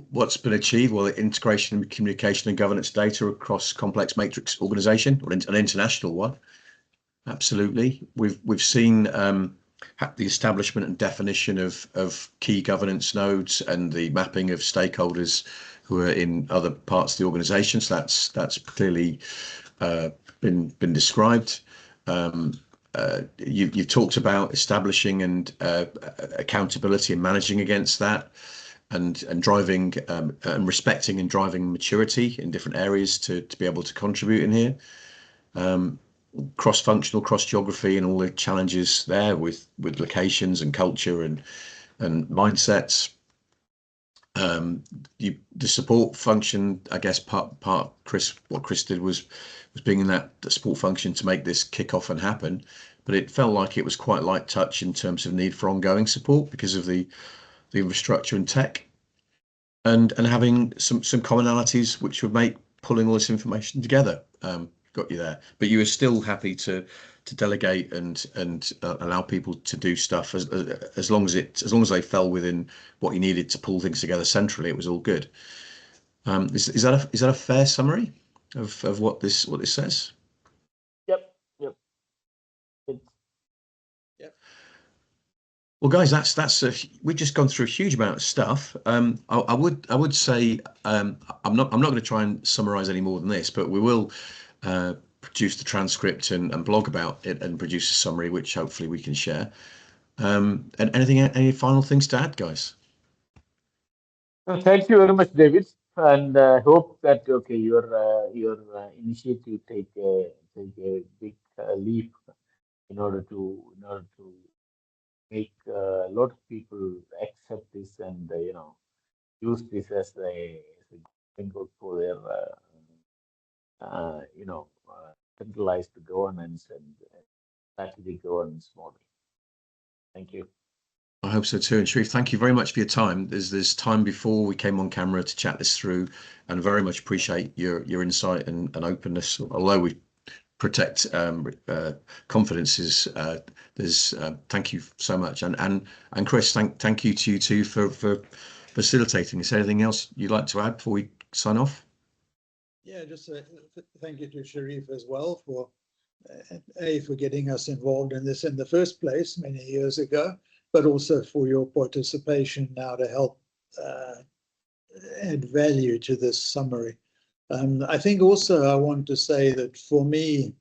What's been achieved? Well, integration and communication and governance data across complex matrix organization, or an international one. Absolutely. We've seen the establishment and definition of key governance nodes and the mapping of stakeholders who are in other parts of the organization. So that's clearly been described. You've talked about establishing and accountability and managing against that, and driving and respecting and driving maturity in different areas to be able to contribute in here. Cross-functional, cross-geography, and all the challenges there with locations and culture and mindsets. The support function, I guess, part what Chris did was being in that support function to make this kick off and happen, but it felt like it was quite light touch in terms of need for ongoing support because of the infrastructure and tech, and having some commonalities which would make pulling all this information together got you there. But you were still happy to delegate and allow people to do stuff as long as they fell within what you needed to pull things together centrally. It was all good. Is that a fair summary of what this says? Yep. Well, guys, we've just gone through a huge amount of stuff. I would say I'm not going to try and summarize any more than this, but we will produce the transcript and blog about it and produce a summary, which hopefully we can share. And any final things to add, guys? Well, thank you very much, David, and hope that your initiative take a big leap in order to make a lot of people accept this and use this as a input for their centralized governance and strategic governance model. Thank you. I hope so too. And Sharif, thank you very much for your time. There's time before we came on camera to chat this through, and very much appreciate your insight and openness. Although we protect confidences, thank you so much. And Chris, thank you to you too for facilitating. Is there anything else you'd like to add before we sign off? Yeah, just thank you to Sharif as well for getting us involved in this in the first place many years ago, but also for your participation now to help add value to this summary. I think also I want to say that for me,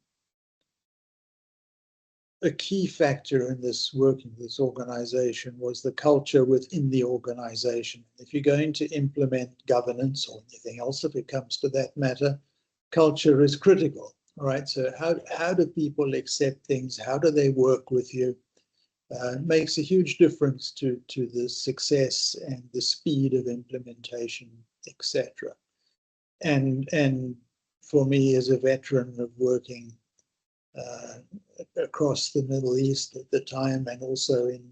a key factor in this working, this organization, was the culture within the organization. If you're going to implement governance or anything else, if it comes to that matter, culture is critical, right? So how do people accept things? How do they work with you? Makes a huge difference to the success and the speed of implementation, etc. And for me, as a veteran of working across the Middle East at the time, and also in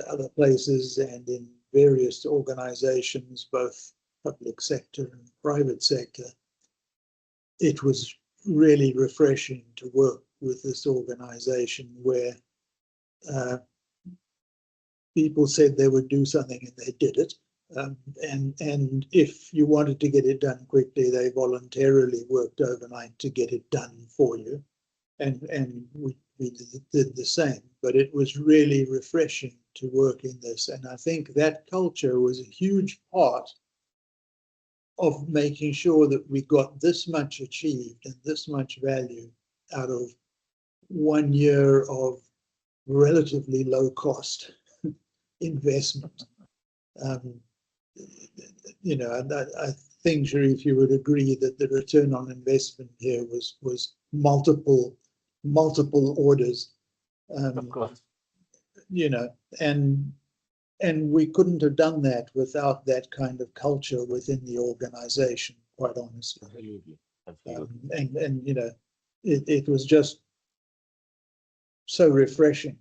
other places and in various organizations, both public sector and private sector, it was really refreshing to work with this organization where people said they would do something and they did it. And if you wanted to get it done quickly, they voluntarily worked overnight to get it done for you. And we did the same. But it was really refreshing to work in this. And I think that culture was a huge part of making sure that we got this much achieved and this much value out of 1 year of relatively low cost investment. And I think, Sharif, you would agree that the return on investment here was multiple orders. Of course. And we couldn't have done that without that kind of culture within the organization, quite honestly. Absolutely. It was just so refreshing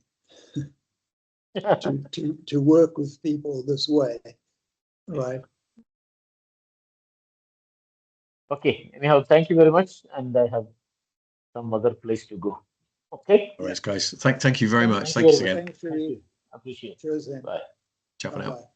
to work with people this way, right? Okay. Anyhow, thank you very much, and I have some other place to go. Okay. All right, guys. Thank you very much. Thank you again. Thanks, Sharif. Appreciate it. Cheers then. Bye. Ciao for now. Bye-bye.